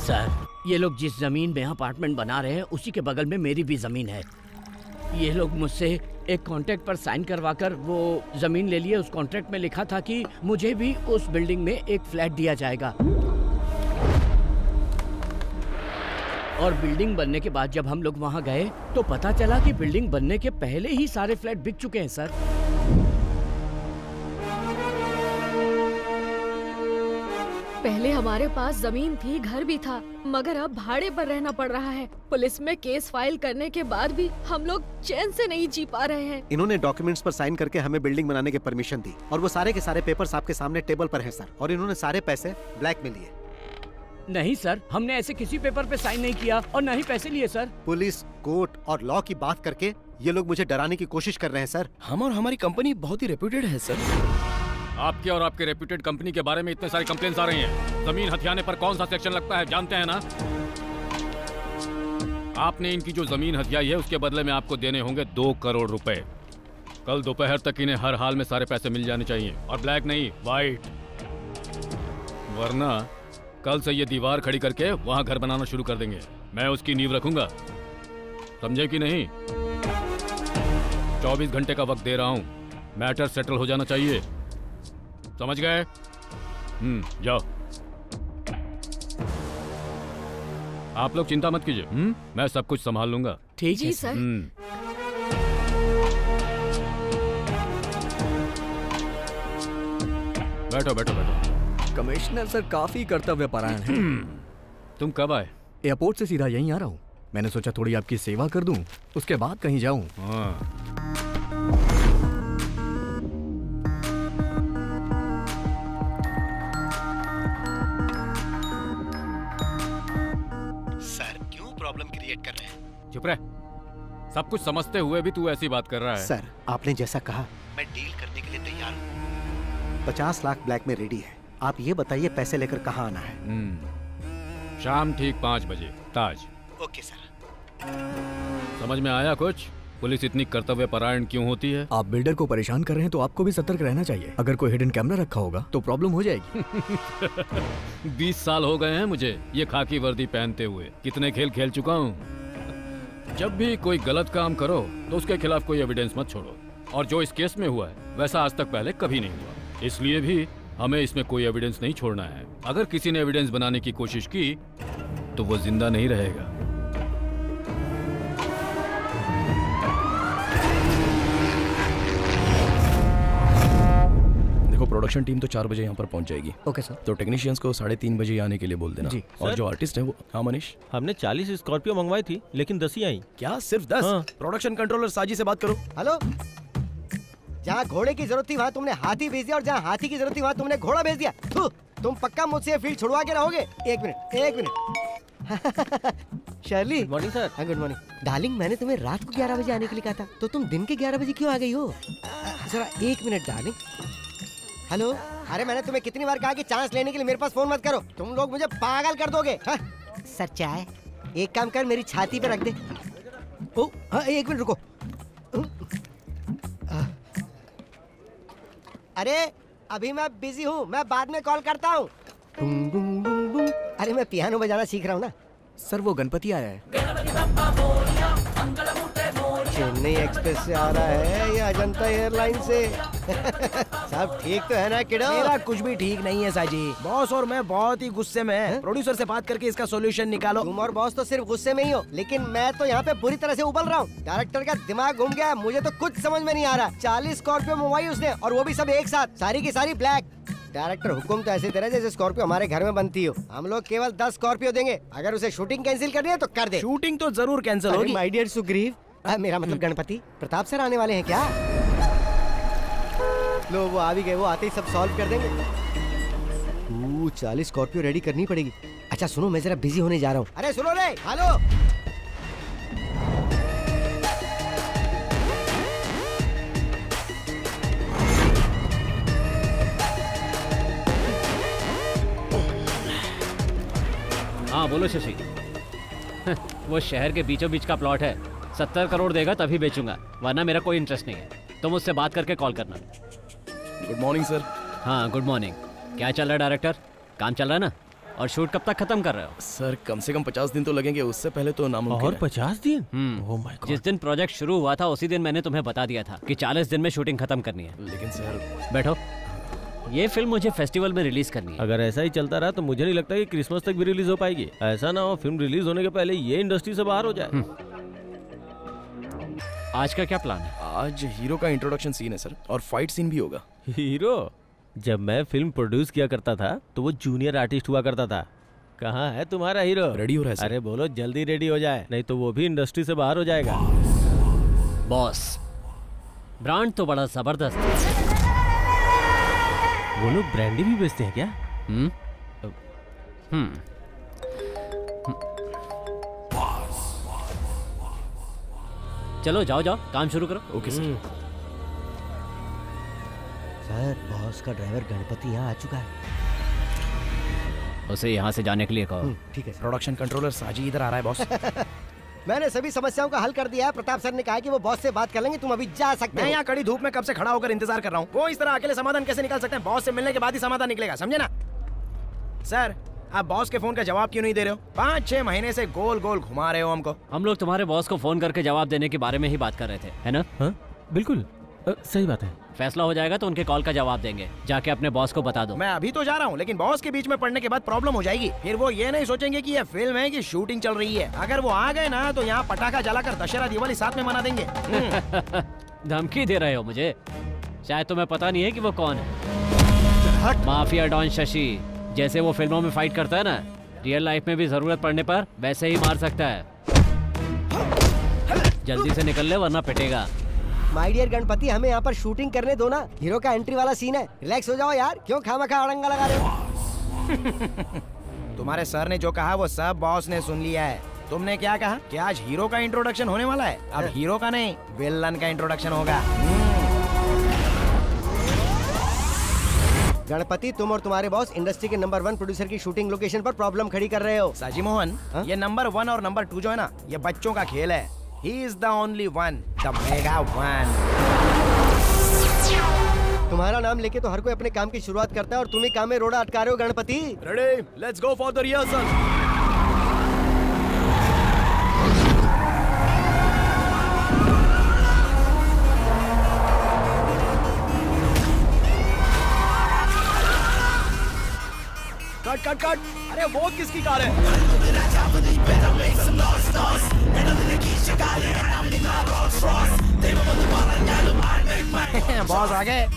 Sir, ये लोग जिस जमीन में अपार्टमेंट बना रहे हैं उसी के बगल में मेरी भी जमीन है। ये लोग मुझसे एक कॉन्ट्रैक्ट पर साइन करवाकर वो जमीन ले लिए। उस कॉन्ट्रैक्ट में लिखा था कि मुझे भी उस बिल्डिंग में एक फ्लैट दिया जाएगा। और बिल्डिंग बनने के बाद जब हम लोग वहाँ गए तो पता चला कि बिल्डिंग बनने के पहले ही सारे फ्लैट बिक चुके हैं सर। पहले हमारे पास जमीन थी, घर भी था, मगर अब भाड़े पर रहना पड़ रहा है। पुलिस में केस फाइल करने के बाद भी हम लोग चैन से नहीं जी पा रहे हैं। इन्होंने डॉक्यूमेंट्स पर साइन करके हमें बिल्डिंग बनाने की परमिशन दी और वो सारे के सारे पेपर्स आपके सामने टेबल पर हैं सर। और इन्होंने सारे पैसे ब्लैक में लिए। नहीं सर, हमने ऐसे किसी पेपर पे साइन नहीं किया और न ही पैसे लिए सर। पुलिस, कोर्ट और लॉ की बात करके ये लोग मुझे डराने की कोशिश कर रहे हैं सर। हम और हमारी कंपनी बहुत ही रेप्यूटेड है सर। आपके और आपके रेप्यूटेड कंपनी के बारे में इतने सारे कंप्लेंट्स आ रही हैं। जमीन हथियाने पर कौन सा सेक्शन लगता है जानते हैं ना? आपने इनकी जो जमीन हथियाई है उसके बदले में आपको देने होंगे 2 करोड़ रुपए। कल दोपहर तक इन्हें हर हाल में सारे पैसे मिल जाने चाहिए, और ब्लैक नहीं, व्हाइट। वरना कल से ये दीवार खड़ी करके वहां घर बनाना शुरू कर देंगे। मैं उसकी नींव रखूंगा, समझे कि नहीं? 24 घंटे का वक्त दे रहा हूं, मैटर सेटल हो जाना चाहिए, समझ गए? जाओ। आप लोग चिंता मत कीजिए, मैं सब कुछ संभाल लूंगा। ठीक है सर। बैठो बैठो बैठो। कमिश्नर सर काफी कर्तव्यपरायण हैं। तुम कब आए? एयरपोर्ट से सीधा यहीं आ रहा हूँ। मैंने सोचा थोड़ी आपकी सेवा कर दूं, उसके बाद कहीं जाऊं। सर क्यों प्रॉब्लम क्रिएट कर रहे हैं? चुप रह। सब कुछ समझते हुए भी तू ऐसी बात कर रहा है। सर आपने जैसा कहा मैं डील करने के लिए तैयार हूँ। 50 लाख ब्लैक में रेडी है। आप ये बताइए पैसे लेकर कहाँ आना है? शाम ठीक 5 बजे ताज। Okay sir. समझ में आया कुछ? पुलिस इतनी कर्तव्यपरायण क्यों होती है? आप बिल्डर को परेशान कर रहे हैं तो आपको भी सतर्क रहना चाहिए। अगर कोई हिडन कैमरा रखा होगा तो प्रॉब्लम हो जाएगी। 20 साल हो गए हैं मुझे ये खाकी वर्दी पहनते हुए। कितने खेल खेल चुका हूँ। जब भी कोई गलत काम करो तो उसके खिलाफ कोई एविडेंस मत छोड़ो। और जो इस केस में हुआ है वैसा आज तक पहले कभी नहीं हुआ, इसलिए भी हमें इसमें कोई एविडेंस नहीं छोड़ना है। अगर किसी ने एविडेंस बनाने की कोशिश की तो वो जिंदा नहीं रहेगा। देखो प्रोडक्शन टीम तो 4 बजे यहाँ पर पहुँच जाएगी। Okay sir. तो टेक्नीशियंस को 3:30 बजे आने के लिए बोल देना जी। और जो आर्टिस्ट है वो। हाँ मनीष, हमने 40 स्कॉर्पियो मंगवाई थी लेकिन 10 ही आई। क्या सिर्फ 10? हाँ। प्रोडक्शन कंट्रोलर साजी से बात करो। हेलो, जहाँ घोड़े की जरूरत थी वहाँ तुमने हाथी भेज दिया और जहाँ हाथी की जरूरत थी वहाँ तुमने घोड़ा भेज दिया। तुम पक्का मुझसे फील्ड छुड़वा के रहोगे? एक minute. Shirley, good morning sir. हाँ गुड मॉर्निंग। डार्लिंग, मैंने तुम्हें रात को 11 बजे आने के लिए कहा था, तो तुम दिन के 11 बजे क्यों आ गई हो? जरा 1 मिनट डार्लिंग। हेलो, अरे मैंने तुम्हें कितनी बार कहा कि चांस लेने के लिए मेरे पास फोन मत करो, तुम लोग मुझे पागल कर दोगे। सर चाय एक काम कर, मेरी छाती पे रख दे। ओ हाँ 1 मिनट रुको। अरे अभी मैं बिजी हूँ, मैं बाद में कॉल करता हूँ। अरे मैं पियानो बजाना सीख रहा हूँ ना। सर वो गणपति आया है। चेन्नई एक्सप्रेस से आ रहा है या अजंता एयरलाइन से? सब ठीक तो है ना किडो? मेरा कुछ भी ठीक नहीं है साजी। बॉस और मैं बहुत ही गुस्से में हैं। प्रोड्यूसर से बात करके इसका सॉल्यूशन निकालो। तुम और बॉस तो सिर्फ गुस्से में ही हो, लेकिन मैं तो यहाँ पे बुरी तरह से उबल रहा हूँ। डायरेक्टर का दिमाग घूम गया है, मुझे तो कुछ समझ में नहीं आ रहा। 40 स्कॉर्पियो मंगवाई उसने और वो भी सब एक साथ, सारी की सारी ब्लैक। डायरेक्टर हुक्म तो ऐसे दे रहा है जैसे स्कॉर्पियो हमारे घर में बनती हो। हम लोग केवल 10 स्कॉर्पियो देंगे, अगर उसे शूटिंग कैंसिल करनी है तो कर दे। शूटिंग तो जरूर कैंसिल होगी। माय डियर सुग्रीव, मेरा मतलब गणपति प्रताप सर आने वाले हैं क्या? लो वो आ भी गए, वो आते ही सब सॉल्व कर देंगे। 40 स्कॉर्पियो रेडी करनी पड़ेगी। अच्छा सुनो, मैं जरा बिजी होने जा रहा हूँ। अरे सुनो रे, हेलो। हाँ बोलो शशि। वो शहर के बीचों बीच का प्लॉट है, 70 करोड़ देगा तभी बेचूंगा, वरना मेरा कोई इंटरेस्ट नहीं है। तुम उससे बात करके कॉल करना। Good morning sir. हाँ गुड मॉर्निंग। क्या चल रहा है डायरेक्टर? काम चल रहा है ना? और शूट कब तक खत्म कर रहे हो? सर कम से कम 50 दिन तो लगेंगे, उससे पहले तो नामुमकिन और है। 50 दिन? Oh my God. जिस दिन प्रोजेक्ट शुरू हुआ था उसी दिन मैंने तुम्हें बता दिया था कि 40 दिन में शूटिंग खत्म करनी है। लेकिन सर बैठो, ये फिल्म मुझे फेस्टिवल में रिलीज करनी है। अगर ऐसा ही चलता रहा तो मुझे नहीं लगता कि क्रिसमस तक भी रिलीज हो पाएगी। ऐसा ना हो फिल्म रिलीज होने के पहले ये इंडस्ट्री से बाहर हो जाए। आज का क्या प्लान है? आज हीरो का इंट्रोडक्शन सीन है सर, और फाइट सीन भी होगा। हीरो? जब मैं फिल्म प्रोड्यूस किया करता था तो वो जूनियर आर्टिस्ट हुआ करता था। कहाँ है तुम्हारा हीरो? रेडी हो रहा है सर। अरे बोलो जल्दी रेडी हो जाए, नहीं तो वो भी इंडस्ट्री से बाहर हो जाएगा। बॉस, ब्रांड तो बड़ा जबरदस्त है। वो लोग ब्रांडी भी बेचते हैं क्या? चलो जाओ जाओ, काम शुरू करो। Okay sir. सर बॉस का ड्राइवर गणपति यहाँ आ चुका है। उसे यहाँ से जाने के लिए कहो। ठीक है सर। प्रोडक्शन कंट्रोलर साजी इधर आ रहा है बॉस। मैंने सभी समस्याओं का हल कर दिया है। प्रताप सर ने कहा कि वो बॉस से बात कर लेंगे, तुम अभी जा सकते मैं हो। यहाँ कड़ी धूप में कब से खड़ा होकर इंतजार कर रहा हूँ। वो इस तरह अकेले समाधान कैसे निकाल सकते हैं? बॉस से मिलने के बाद ही समाधान निकलेगा, समझे ना? सर आप बॉस के फोन का जवाब क्यों नहीं दे रहे हो? 5-6 महीने से गोल गोल घुमा रहे हो हमको। हम लोग तुम्हारे बॉस को फोन करके जवाब देने के बारे में ही बात कर रहे थे, है ना? हाँ बिल्कुल सही बात है। फैसला हो जाएगा तो उनके कॉल का जवाब देंगे। जाके अपने बॉस को बता दो। मैं अभी तो जा रहा हूँ, लेकिन बॉस के बीच में पड़ने के बाद प्रॉब्लम हो जाएगी। फिर वो ये नहीं सोचेंगे कि ये फिल्म है कि शूटिंग चल रही है। अगर वो आ गए ना तो यहाँ पटाखा जलाकर दशहरा दिवाली साथ में मना देंगे। धमकी दे रहे हो मुझे? शायद तुम्हें पता नहीं है कि वो कौन है। Mafia don Shashi. जैसे वो फिल्मों में फाइट करता है ना, रियल लाइफ में भी जरूरत पड़ने पर वैसे ही मार सकता है। जल्दी से निकल ले वरना पिटेगा। माय डियर गणपति, हमें यहाँ पर शूटिंग करने दो ना। हीरो का एंट्री वाला सीन है। रिलैक्स हो जाओ यार, क्यों खामखा अड़ंगा लगा रहे हो? तुम्हारे सर ने जो कहा वो सब बॉस ने सुन लिया है। तुमने क्या कहा कि आज हीरो का इंट्रोडक्शन होने वाला है? अब हीरो का नहीं, विलन का इंट्रोडक्शन होगा। गणपति, तुम और तुम्हारे बॉस इंडस्ट्री के नंबर 1 प्रोड्यूसर की शूटिंग लोकेशन पर प्रॉब्लम खड़ी कर रहे हो। साजी मोहन, ये नंबर 1 और नंबर 2 जो है ना, ये बच्चों का खेल है। He is the only one, the mega one. तुम्हारा नाम लेके तो हर कोई अपने काम की शुरुआत करता है और तुम ही काम में रोड़ा अटका रहे हो Ganpati. Ready, let's go for the rehearsal. Cut cut cut. अरे वो किसकी कार है? बॉस आ गए।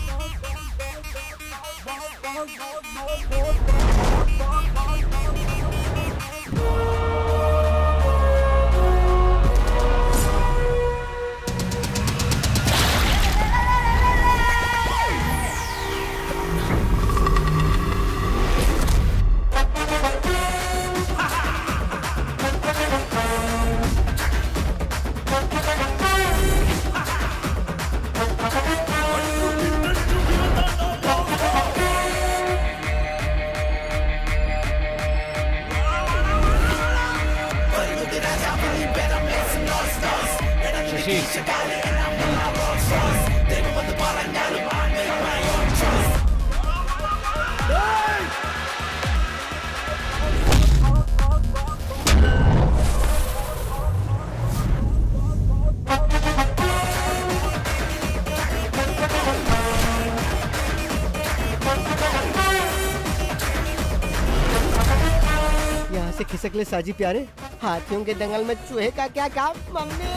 यहाँ से खिसक ले साजी प्यारे। हाथियों के दंगल में चूहे का क्या काम? मम्मी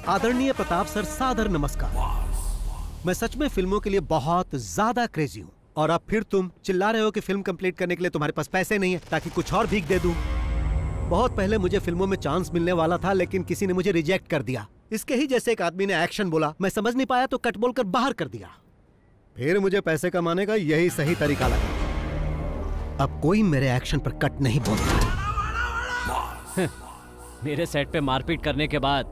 आदरणीय प्रताप सर, सादर नमस्कार। मैं सच में फिल्मों के लिए बहुत ज्यादा क्रेजी हूँ और अब फिर तुम चिल्ला रहे हो कि फिल्म कंप्लीट करने के लिए तुम्हारे पास पैसे नहीं है ताकि कुछ और भीख दे दूं। बहुत पहले मुझे फिल्मों में चांस मिलने वाला था, लेकिन किसी ने मुझे रिजेक्ट कर दिया। इसके ही जैसे एक आदमी ने एक्शन बोला, मैं समझ नहीं पाया तो कट बोलकर बाहर कर दिया। फिर मुझे पैसे कमाने का यही सही तरीका लगा। अब कोई मेरे एक्शन पर कट नहीं बोलता। मेरे सेट पे मारपीट करने के बाद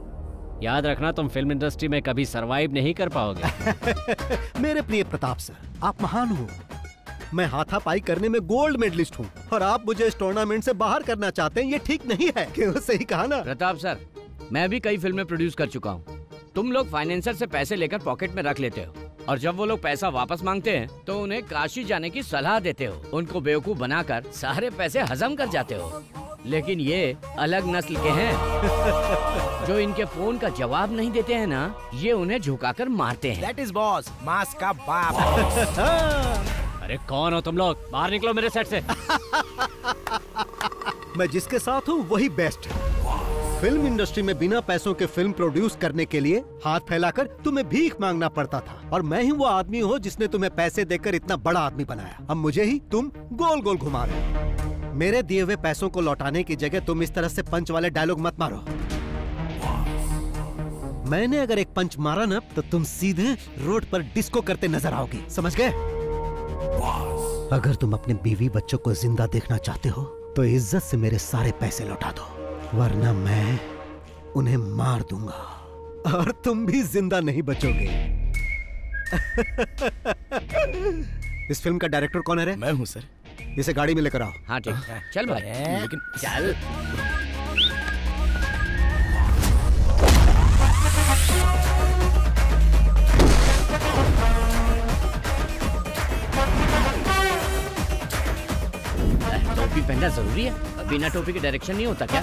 याद रखना, तुम फिल्म इंडस्ट्री में कभी सरवाइव नहीं कर पाओगे। मेरे प्रिय प्रताप सर, आप महान हो। मैं हाथापाई करने में गोल्ड मेडलिस्ट हूँ और आप मुझे इस टूर्नामेंट से बाहर करना चाहते हैं। ये ठीक नहीं है। क्यों? सही कहा ना प्रताप सर, मैं भी कई फिल्में प्रोड्यूस कर चुका हूँ। तुम लोग फाइनेंसर से पैसे लेकर पॉकेट में रख लेते हो, और जब वो लोग पैसा वापस मांगते हैं तो उन्हें काशी जाने की सलाह देते हो, उनको बेवकूफ बनाकर सारे पैसे हजम कर जाते हो। लेकिन ये अलग नस्ल के हैं जो इनके फोन का जवाब नहीं देते हैं ना, ये उन्हें झुकाकर मारते हैं। That is boss, मास का बाप। अरे कौन हो तुम लोग? बाहर निकलो मेरे सेट से। मैं जिसके साथ हूँ वही बेस्ट है। फिल्म इंडस्ट्री में बिना पैसों के फिल्म प्रोड्यूस करने के लिए हाथ फैलाकर तुम्हें भीख मांगना पड़ता था, और मैं ही वो आदमी हूँ जिसने तुम्हें पैसे देकर इतना बड़ा आदमी बनाया। अब मुझे ही तुम गोल गोल घुमा रहे हो। मेरे दिए हुए पैसों को लौटाने की जगह तुम इस तरह से पंच वाले डायलॉग मत मारो। मैंने अगर एक पंच मारा ना तो तुम सीधे रोड पर डिस्को करते नजर आओगे, समझ गए? अगर तुम अपने बीवी बच्चों को जिंदा देखना चाहते हो तो इज्जत से मेरे सारे पैसे लौटा दो, वरना मैं उन्हें मार दूंगा और तुम भी जिंदा नहीं बचोगे। इस फिल्म का डायरेक्टर कौन है रे? मैं हूँ सर। इसे गाड़ी में लेकर आओ। हाँ ठीक, चल भाई। लेकिन चल। टोपी पहनना जरूरी है? बिना टोपी के डायरेक्शन नहीं होता क्या?